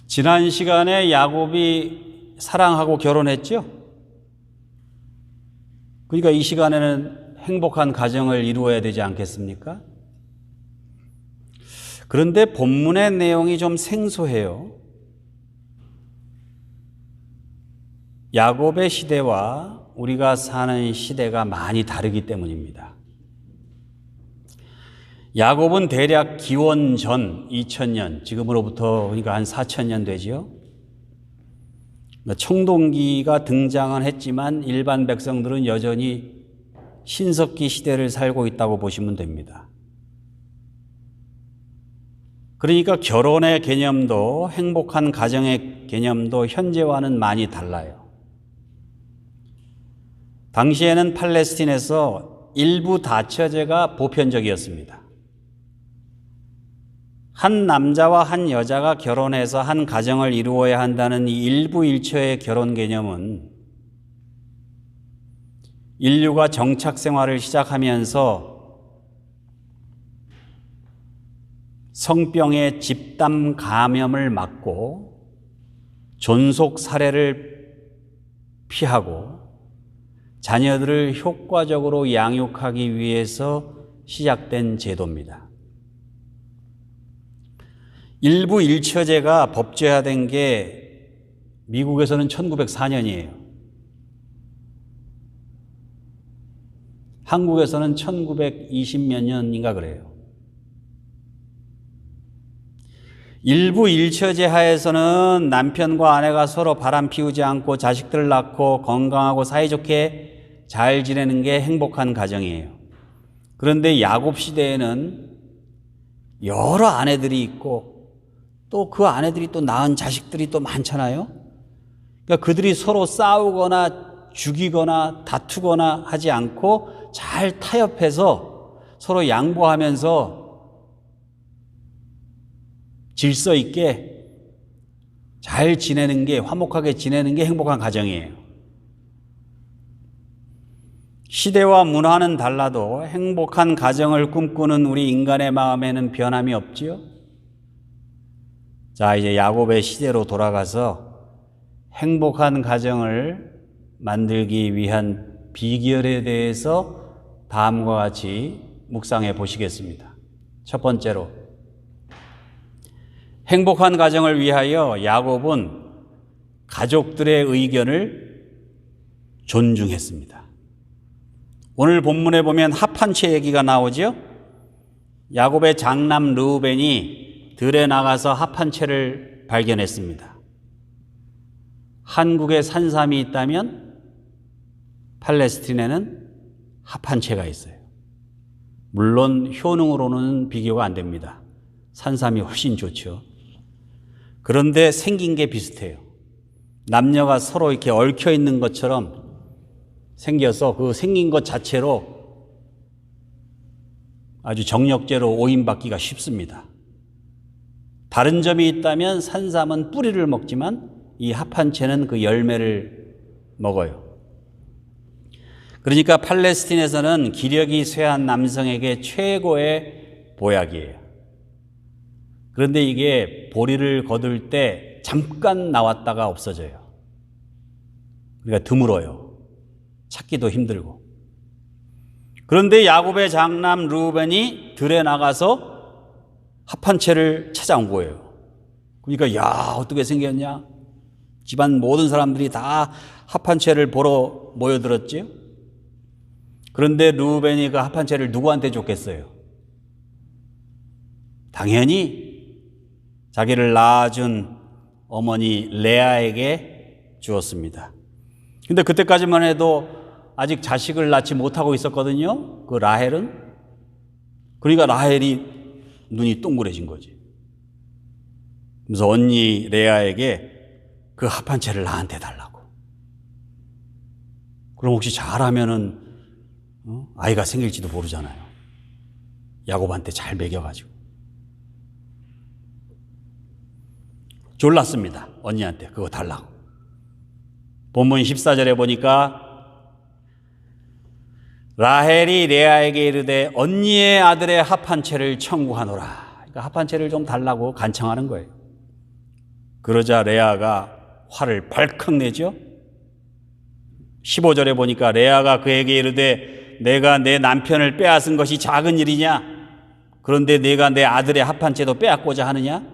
지난 시간에 야곱이 사랑하고 결혼했죠? 그러니까 이 시간에는 행복한 가정을 이루어야 되지 않겠습니까? 그런데 본문의 내용이 좀 생소해요. 야곱의 시대와 우리가 사는 시대가 많이 다르기 때문입니다. 야곱은 대략 기원 전 2000년, 지금으로부터 그러니까 한 4000년 되지요. 청동기가 등장은 했지만 일반 백성들은 여전히 신석기 시대를 살고 있다고 보시면 됩니다. 그러니까 결혼의 개념도 행복한 가정의 개념도 현재와는 많이 달라요. 당시에는 팔레스틴에서 일부 다처제가 보편적이었습니다. 한 남자와 한 여자가 결혼해서 한 가정을 이루어야 한다는 이 일부 일처의 결혼 개념은 인류가 정착 생활을 시작하면서 성병의 집단 감염을 막고 존속 살해를 피하고 자녀들을 효과적으로 양육하기 위해서 시작된 제도입니다. 일부 일처제가 법제화된 게 미국에서는 1904년이에요. 한국에서는 1920몇 년인가 그래요. 일부 일처제 하에서는 남편과 아내가 서로 바람 피우지 않고 자식들을 낳고 건강하고 사이좋게 잘 지내는 게 행복한 가정이에요. 그런데 야곱 시대에는 여러 아내들이 있고 또 그 아내들이 또 낳은 자식들이 또 많잖아요. 그러니까 그들이 서로 싸우거나 죽이거나 다투거나 하지 않고 잘 타협해서 서로 양보하면서 질서 있게 잘 지내는 게, 화목하게 지내는 게 행복한 가정이에요. 시대와 문화는 달라도 행복한 가정을 꿈꾸는 우리 인간의 마음에는 변함이 없지요. 자, 이제 야곱의 시대로 돌아가서 행복한 가정을 만들기 위한 비결에 대해서 다음과 같이 묵상해 보시겠습니다. 첫 번째로, 행복한 가정을 위하여 야곱은 가족들의 의견을 존중했습니다. 오늘 본문에 보면 합한채 얘기가 나오죠. 야곱의 장남 르우벤이 들에 나가서 합한채를 발견했습니다. 한국에 산삼이 있다면 팔레스틴에는 합한채가 있어요. 물론 효능으로는 비교가 안 됩니다. 산삼이 훨씬 좋죠. 그런데 생긴 게 비슷해요. 남녀가 서로 이렇게 얽혀 있는 것처럼 생겨서 그 생긴 것 자체로 아주 정력제로 오인받기가 쉽습니다. 다른 점이 있다면 산삼은 뿌리를 먹지만 이 합한채는 그 열매를 먹어요. 그러니까 팔레스틴에서는 기력이 쇠한 남성에게 최고의 보약이에요. 그런데 이게 보리를 거둘 때 잠깐 나왔다가 없어져요. 그러니까 드물어요. 찾기도 힘들고. 그런데 야곱의 장남 르우벤이 들에 나가서 합한채를 찾아온 거예요. 그러니까 야, 어떻게 생겼냐? 집안 모든 사람들이 다 합한채를 보러 모여들었지요. 그런데 르우벤이 그 합한채를 누구한테 줬겠어요? 당연히 자기를 낳아준 어머니 레아에게 주었습니다. 근데 그때까지만 해도 아직 자식을 낳지 못하고 있었거든요. 그 라헬은. 그러니까 라헬이 눈이 동그래진 거지. 그래서 언니 레아에게 그 합한채를 나한테 달라고. 그럼 혹시 잘하면은 아이가 생길지도 모르잖아요. 야곱한테 잘 먹여가지고. 졸랐습니다. 언니한테 그거 달라고. 본문 14절에 보니까 라헬이 레아에게 이르되 언니의 아들의 합한채를 청구하노라. 그러니까 합한채를 좀 달라고 간청하는 거예요. 그러자 레아가 화를 발칵 내죠. 15절에 보니까 레아가 그에게 이르되 내가 내 남편을 빼앗은 것이 작은 일이냐? 그런데 내가 내 아들의 합한 채도 빼앗고자 하느냐?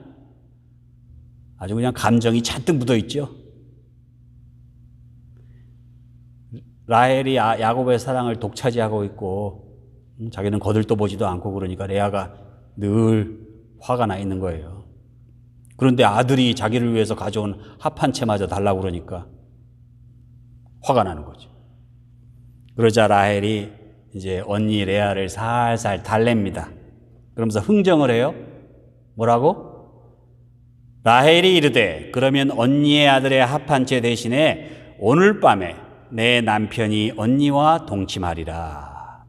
아주 그냥 감정이 잔뜩 묻어 있죠. 라헬이 야곱의 사랑을 독차지하고 있고 자기는 거들떠보지도 않고 그러니까 레아가 늘 화가 나 있는 거예요. 그런데 아들이 자기를 위해서 가져온 합한 채마저 달라고 그러니까 화가 나는 거죠. 그러자 라헬이 이제 언니 레아를 살살 달랩니다. 그러면서 흥정을 해요. 뭐라고? 라헬이 이르되 그러면 언니의 아들의 합한 채 대신에 오늘 밤에 내 남편이 언니와 동침하리라.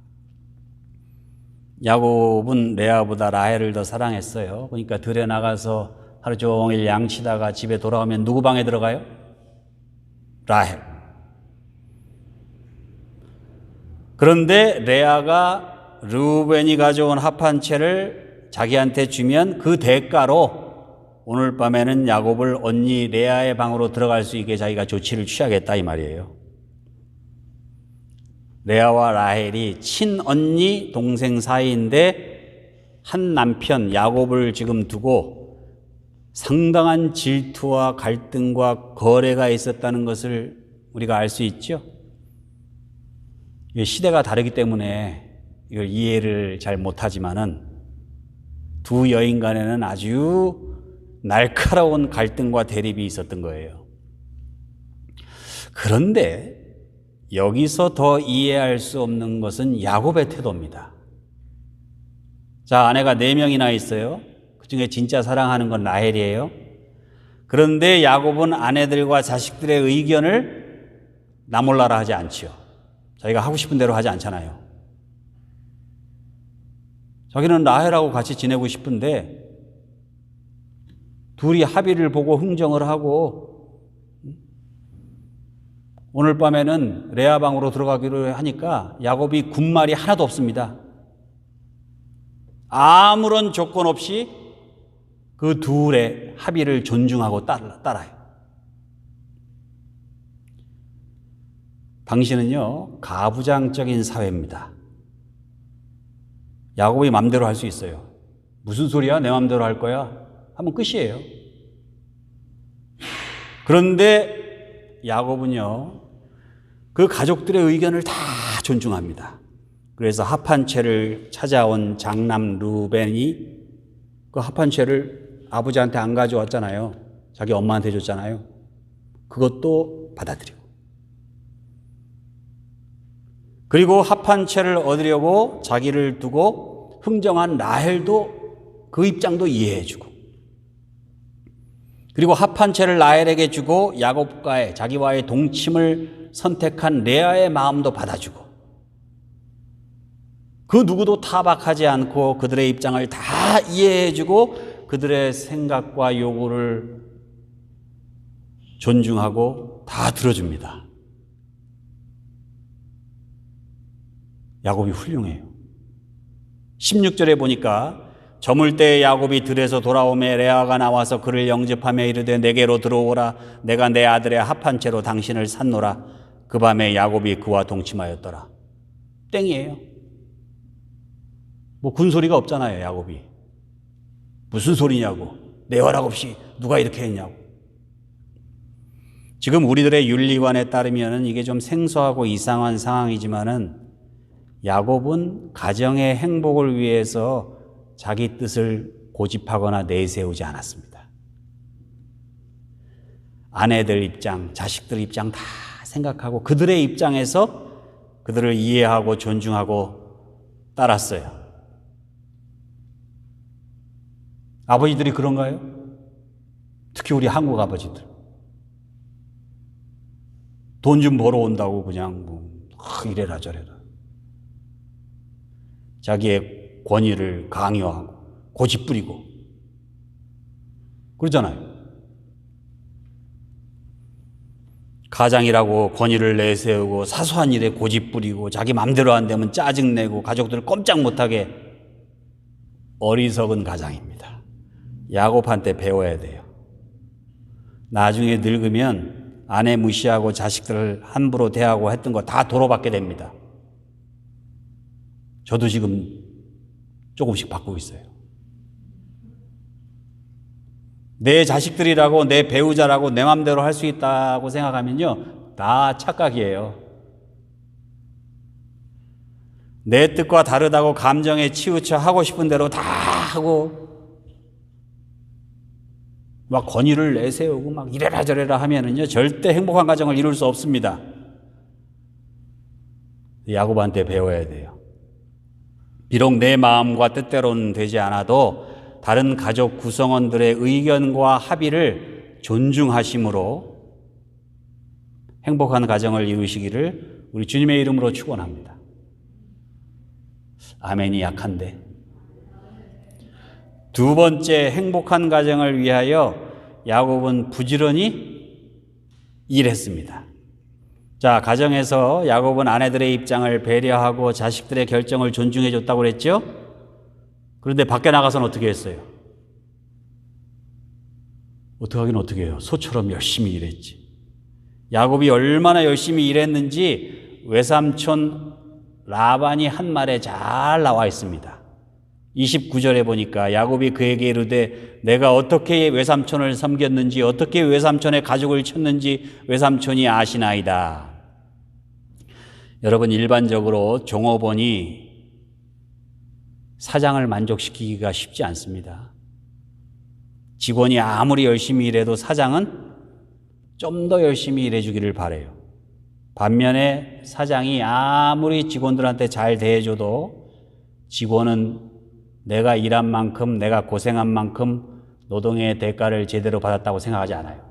야곱은 레아보다 라헬을 더 사랑했어요. 그러니까 들에 나가서 하루 종일 양치다가 집에 돌아오면 누구 방에 들어가요? 라헬. 그런데 레아가 르우벤이 가져온 합한 채를 자기한테 주면 그 대가로 오늘 밤에는 야곱을 언니 레아의 방으로 들어갈 수 있게 자기가 조치를 취하겠다 이 말이에요. 레아와 라헬이 친언니 동생 사이인데 한 남편 야곱을 지금 두고 상당한 질투와 갈등과 거래가 있었다는 것을 우리가 알 수 있죠. 시대가 다르기 때문에 이걸 이해를 잘 못하지만은 두 여인 간에는 아주 날카로운 갈등과 대립이 있었던 거예요. 그런데 여기서 더 이해할 수 없는 것은 야곱의 태도입니다. 자, 아내가 4명이나 있어요. 그중에 진짜 사랑하는 건 라헬이에요. 그런데 야곱은 아내들과 자식들의 의견을 나몰라라 하지 않지요. 자기가 하고 싶은 대로 하지 않잖아요. 자기는 라헬하고 같이 지내고 싶은데 둘이 합의를 보고 흥정을 하고 오늘 밤에는 레아 방으로 들어가기로 하니까 야곱이 군말이 하나도 없습니다. 아무런 조건 없이 그 둘의 합의를 존중하고 따라요. 당신은요, 가부장적인 사회입니다. 야곱이 맘대로 할 수 있어요. 무슨 소리야? 내 맘대로 할 거야? 하면 끝이에요. 그런데 야곱은요, 그 가족들의 의견을 다 존중합니다. 그래서 합한 채를 찾아온 장남 루벤이 그 합한 채를 아버지한테 안 가져왔잖아요. 자기 엄마한테 줬잖아요. 그것도 받아들이고. 그리고 합한 채를 얻으려고 자기를 두고 흥정한 라헬도 그 입장도 이해해주고, 그리고 합한 채를 라헬에게 주고 야곱과의 자기와의 동침을 선택한 레아의 마음도 받아주고, 그 누구도 타박하지 않고 그들의 입장을 다 이해해주고 그들의 생각과 요구를 존중하고 다 들어줍니다. 야곱이 훌륭해요. 16절에 보니까 저물 때 야곱이 들에서 돌아오매 레아가 나와서 그를 영접하며 이르되 내게로 들어오라. 내가 내 아들의 합한 채로 당신을 샀노라. 그 밤에 야곱이 그와 동침하였더라. 땡이에요. 뭐 군소리가 없잖아요. 야곱이 무슨 소리냐고, 내 허락 없이 누가 이렇게 했냐고. 지금 우리들의 윤리관에 따르면 이게 좀 생소하고 이상한 상황이지만은 야곱은 가정의 행복을 위해서 자기 뜻을 고집하거나 내세우지 않았습니다. 아내들 입장, 자식들 입장 다 생각하고 그들의 입장에서 그들을 이해하고 존중하고 따랐어요. 아버지들이 그런가요? 특히 우리 한국 아버지들. 돈 좀 벌어온다고 그냥 이래라 저래라. 자기의 권위를 강요하고 고집 부리고 그러잖아요. 가장이라고 권위를 내세우고 사소한 일에 고집 부리고 자기 맘대로 안 되면 짜증내고 가족들을 꼼짝 못하게. 어리석은 가장입니다. 야곱한테 배워야 돼요. 나중에 늙으면 아내 무시하고 자식들을 함부로 대하고 했던 거 다 도로받게 됩니다. 저도 지금 조금씩 바꾸고 있어요. 내 자식들이라고, 내 배우자라고 내 맘대로 할 수 있다고 생각하면요, 다 착각이에요. 내 뜻과 다르다고 감정에 치우쳐 하고 싶은 대로 다 하고 막 권위를 내세우고 막 이래라 저래라 하면은요, 절대 행복한 가정을 이룰 수 없습니다. 야곱한테 배워야 돼요. 비록 내 마음과 뜻대로는 되지 않아도 다른 가족 구성원들의 의견과 합의를 존중하심으로 행복한 가정을 이루시기를 우리 주님의 이름으로 축원합니다. 아멘이 약한데. 두 번째, 행복한 가정을 위하여 야곱은 부지런히 일했습니다. 자, 가정에서 야곱은 아내들의 입장을 배려하고 자식들의 결정을 존중해 줬다고 그랬죠? 그런데 밖에 나가서는 어떻게 했어요? 어떻게 하긴 어떻게 해요? 소처럼 열심히 일했지. 야곱이 얼마나 열심히 일했는지 외삼촌 라반이 한 말에 잘 나와 있습니다. 29절에 보니까 야곱이 그에게 이르되 내가 어떻게 외삼촌을 섬겼는지 어떻게 외삼촌의 가죽을 쳤는지 외삼촌이 아시나이다. 여러분, 일반적으로 종업원이 사장을 만족시키기가 쉽지 않습니다. 직원이 아무리 열심히 일해도 사장은 좀 더 열심히 일해주기를 바라요. 반면에 사장이 아무리 직원들한테 잘 대해줘도 직원은 내가 일한 만큼, 내가 고생한 만큼 노동의 대가를 제대로 받았다고 생각하지 않아요.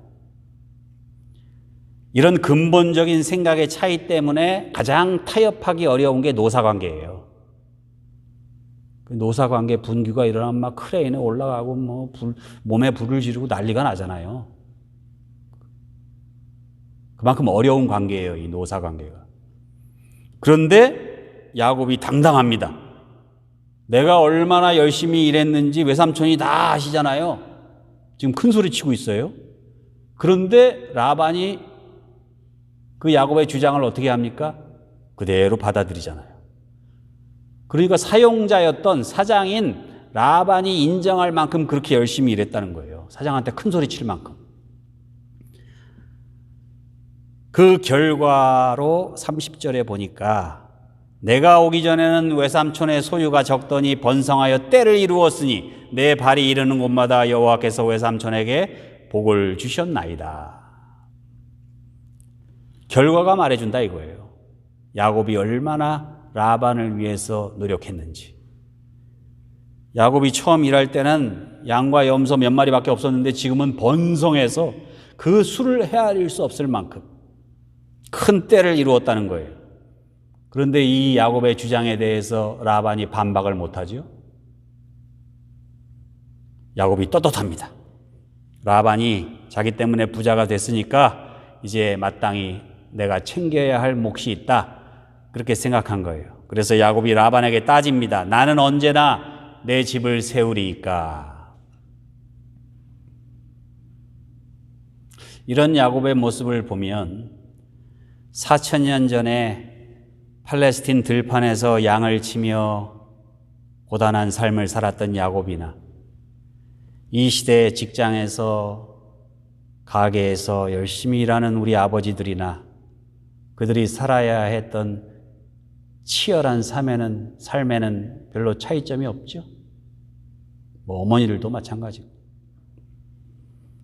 이런 근본적인 생각의 차이 때문에 가장 타협하기 어려운 게 노사관계예요. 노사관계 분규가 일어나면 막 크레인에 올라가고 몸에 불을 지르고 난리가 나잖아요. 그만큼 어려운 관계예요, 이 노사관계가. 그런데 야곱이 당당합니다. 내가 얼마나 열심히 일했는지 외삼촌이 다 아시잖아요. 지금 큰 소리 치고 있어요. 그런데 라반이 그 야곱의 주장을 어떻게 합니까? 그대로 받아들이잖아요. 그러니까 사용자였던 사장인 라반이 인정할 만큼 그렇게 열심히 일했다는 거예요. 사장한테 큰 소리 칠 만큼. 그 결과로 30절에 보니까 내가 오기 전에는 외삼촌의 소유가 적더니 번성하여 때를 이루었으니 내 발이 이르는 곳마다 여호와께서 외삼촌에게 복을 주셨나이다. 결과가 말해준다 이거예요. 야곱이 얼마나 라반을 위해서 노력했는지. 야곱이 처음 일할 때는 양과 염소 몇 마리밖에 없었는데 지금은 번성해서 그 수를 헤아릴 수 없을 만큼 큰 때를 이루었다는 거예요. 그런데 이 야곱의 주장에 대해서 라반이 반박을 못하죠. 야곱이 떳떳합니다. 라반이 자기 때문에 부자가 됐으니까 이제 마땅히 내가 챙겨야 할 몫이 있다, 그렇게 생각한 거예요. 그래서 야곱이 라반에게 따집니다. 나는 언제나 내 집을 세우리이까. 이런 야곱의 모습을 보면 4,000년 전에 팔레스틴 들판에서 양을 치며 고단한 삶을 살았던 야곱이나 이 시대의 직장에서, 가게에서 열심히 일하는 우리 아버지들이나 그들이 살아야 했던 치열한 삶에는 별로 차이점이 없죠. 어머니들도 마찬가지고.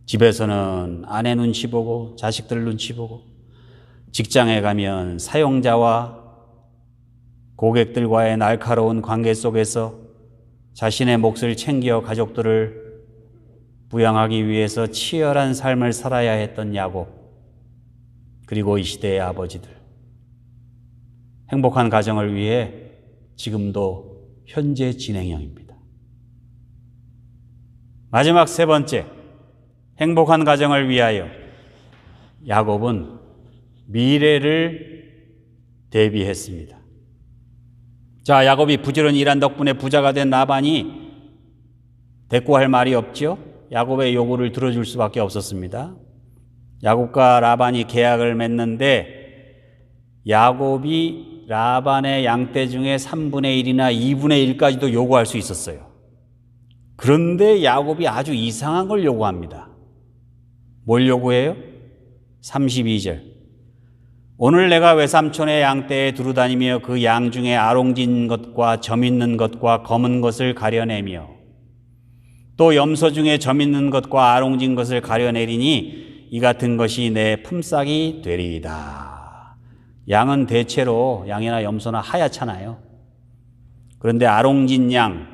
집에서는 아내 눈치 보고 자식들 눈치 보고, 직장에 가면 사용자와 고객들과의 날카로운 관계 속에서 자신의 몫을 챙겨 가족들을 부양하기 위해서 치열한 삶을 살아야 했던 야곱, 그리고 이 시대의 아버지들. 행복한 가정을 위해 지금도 현재 진행형입니다. 마지막 세 번째, 행복한 가정을 위하여 야곱은 미래를 대비했습니다. 자, 야곱이 부지런히 일한 덕분에 부자가 된 라반이 대꾸할 말이 없죠. 야곱의 요구를 들어줄 수밖에 없었습니다. 야곱과 라반이 계약을 맺는데 야곱이 라반의 양떼 중에 3분의 1이나 2분의 1까지도 요구할 수 있었어요. 그런데 야곱이 아주 이상한 걸 요구합니다. 뭘 요구해요? 32절. 오늘 내가 외삼촌의 양떼에 두루 다니며 그 양 중에 아롱진 것과 점 있는 것과 검은 것을 가려내며 또 염소 중에 점 있는 것과 아롱진 것을 가려내리니 이 같은 것이 내 품삯이 되리이다. 양은 대체로 양이나 염소나 하얗잖아요. 그런데 아롱진 양,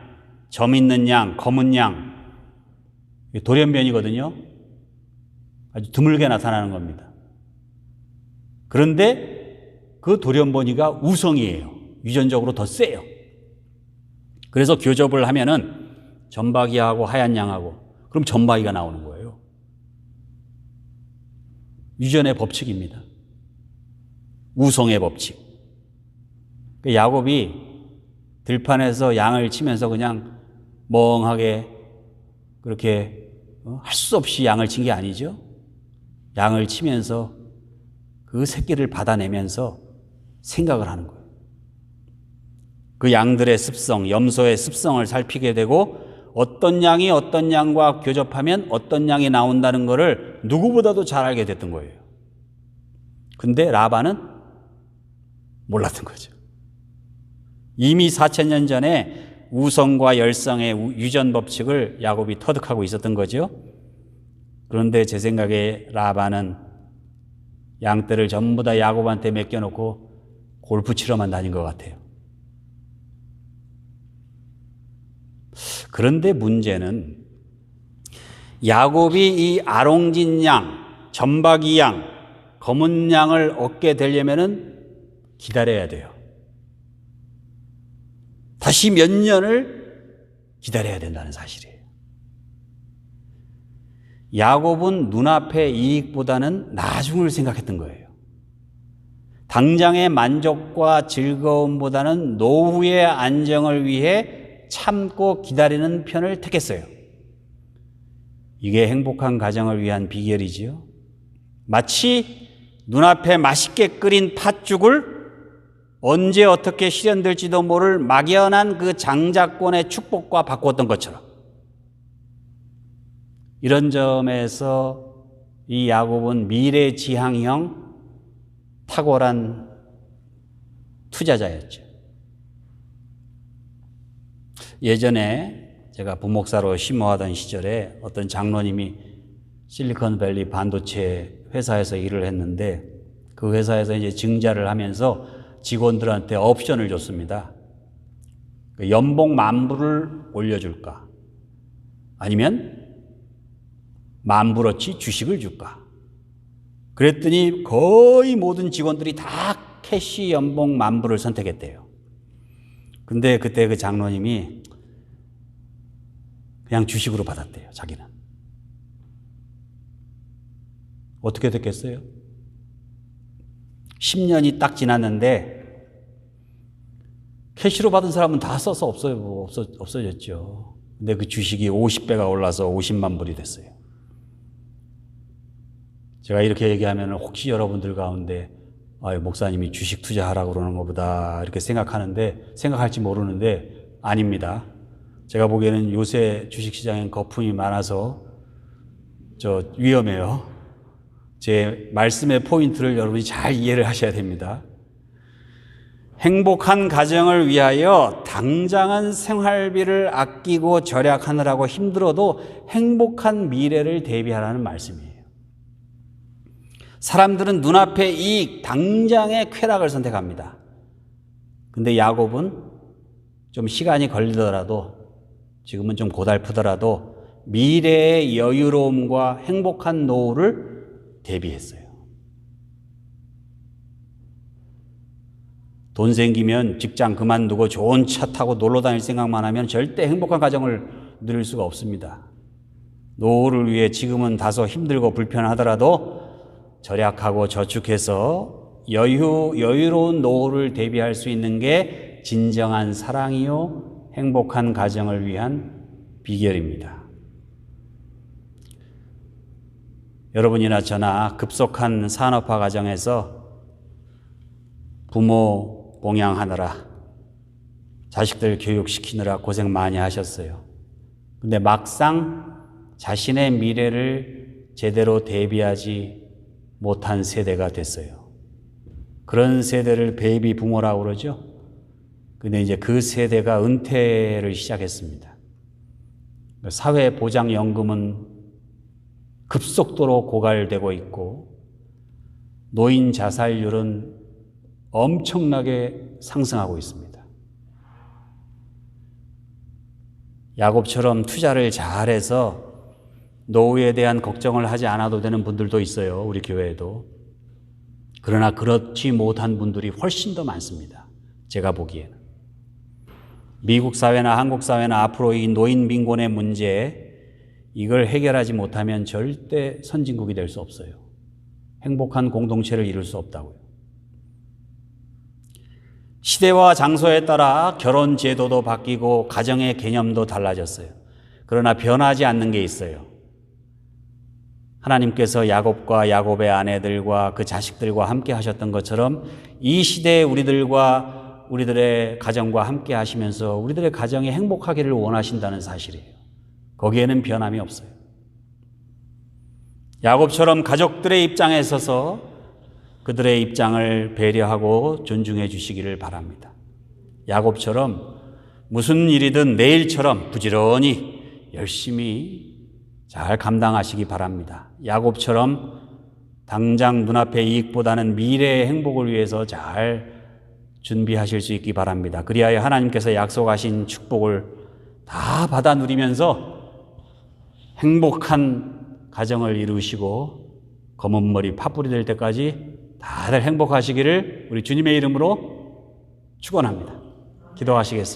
점 있는 양, 검은 양, 돌연변이거든요. 아주 드물게 나타나는 겁니다. 그런데 그 돌연변이가 우성이에요. 유전적으로 더 세요. 그래서 교접을 하면은 점박이하고 하얀 양하고, 그럼 점박이가 나오는 거예요. 유전의 법칙입니다. 우성의 법칙. 야곱이 들판에서 양을 치면서 그냥 멍하게 그렇게 할 수 없이 양을 친 게 아니죠. 양을 치면서 그 새끼를 받아내면서 생각을 하는 거예요. 그 양들의 습성, 염소의 습성을 살피게 되고 어떤 양이 어떤 양과 교접하면 어떤 양이 나온다는 것을 누구보다도 잘 알게 됐던 거예요. 근데 라반은 몰랐던 거죠. 이미 4,000년 전에 우성과 열성의 유전 법칙을 야곱이 터득하고 있었던 거죠. 그런데 제 생각에 라반은 양떼를 전부 다 야곱한테 맡겨놓고 골프 치러만 다닌 것 같아요. 그런데 문제는 야곱이 이 아롱진 양, 점박이 양, 검은 양을 얻게 되려면은 기다려야 돼요. 다시 몇 년을 기다려야 된다는 사실이에요. 야곱은 눈앞의 이익보다는 나중을 생각했던 거예요. 당장의 만족과 즐거움보다는 노후의 안정을 위해 참고 기다리는 편을 택했어요. 이게 행복한 가정을 위한 비결이지요. 마치 눈앞에 맛있게 끓인 팥죽을 언제 어떻게 실현될지도 모를 막연한 그 장자권의 축복과 바꾸었던 것처럼, 이런 점에서 이 야곱은 미래지향형 탁월한 투자자였죠. 예전에 제가 부목사로 심호하던 시절에 어떤 장로님이 실리콘밸리 반도체 회사에서 일을 했는데 그 회사에서 이제 증자를 하면서 직원들한테 옵션을 줬습니다. 연봉 10,000불을 올려줄까? 아니면 10,000불어치 주식을 줄까? 그랬더니 거의 모든 직원들이 다 캐시 연봉 10,000불을 선택했대요. 근데 그때 그 장로님이 그냥 주식으로 받았대요, 자기는. 어떻게 됐겠어요? 10년이 딱 지났는데 캐시로 받은 사람은 다 써서 없어졌죠. 근데 그 주식이 50배가 올라서 50만 불이 됐어요. 제가 이렇게 얘기하면 혹시 여러분들 가운데 목사님이 주식 투자하라고 그러는 것보다 이렇게 생각할지 모르는데 아닙니다. 제가 보기에는 요새 주식시장엔 거품이 많아서 위험해요. 제 말씀의 포인트를 여러분이 잘 이해를 하셔야 됩니다. 행복한 가정을 위하여 당장은 생활비를 아끼고 절약하느라고 힘들어도 행복한 미래를 대비하라는 말씀이에요. 사람들은 눈앞의 이익, 당장의 쾌락을 선택합니다. 근데 야곱은 좀 시간이 걸리더라도, 지금은 좀 고달프더라도 미래의 여유로움과 행복한 노후를 대비했어요. 돈 생기면 직장 그만두고 좋은 차 타고 놀러 다닐 생각만 하면 절대 행복한 가정을 누릴 수가 없습니다. 노후를 위해 지금은 다소 힘들고 불편하더라도 절약하고 저축해서 여유로운 노후를 대비할 수 있는 게 진정한 사랑이요 행복한 가정을 위한 비결입니다. 여러분이나 저나 급속한 산업화 과정에서 부모 봉양하느라 자식들 교육시키느라 고생 많이 하셨어요. 근데 막상 자신의 미래를 제대로 대비하지 못한 세대가 됐어요. 그런 세대를 베이비 부모라고 그러죠. 근데 이제 그 세대가 은퇴를 시작했습니다. 사회보장연금은 급속도로 고갈되고 있고 노인 자살률은 엄청나게 상승하고 있습니다. 야곱처럼 투자를 잘해서 노후에 대한 걱정을 하지 않아도 되는 분들도 있어요. 우리 교회에도. 그러나 그렇지 못한 분들이 훨씬 더 많습니다. 제가 보기에는. 미국 사회나 한국 사회나 앞으로 이 노인 빈곤의 문제, 이걸 해결하지 못하면 절대 선진국이 될 수 없어요. 행복한 공동체를 이룰 수 없다고요. 시대와 장소에 따라 결혼 제도도 바뀌고 가정의 개념도 달라졌어요. 그러나 변하지 않는 게 있어요. 하나님께서 야곱과 야곱의 아내들과 그 자식들과 함께 하셨던 것처럼 이 시대에 우리들의 가정과 함께 하시면서 우리들의 가정이 행복하기를 원하신다는 사실이에요. 거기에는 변함이 없어요. 야곱처럼 가족들의 입장에 서서 그들의 입장을 배려하고 존중해 주시기를 바랍니다. 야곱처럼 무슨 일이든 내일처럼 부지런히 열심히 잘 감당하시기 바랍니다. 야곱처럼 당장 눈앞의 이익보다는 미래의 행복을 위해서 잘 준비하실 수 있기 바랍니다. 그리하여 하나님께서 약속하신 축복을 다 받아 누리면서 행복한 가정을 이루시고 검은 머리 팥불이 될 때까지 다들 행복하시기를 우리 주님의 이름으로 축원합니다. 기도하시겠습니다.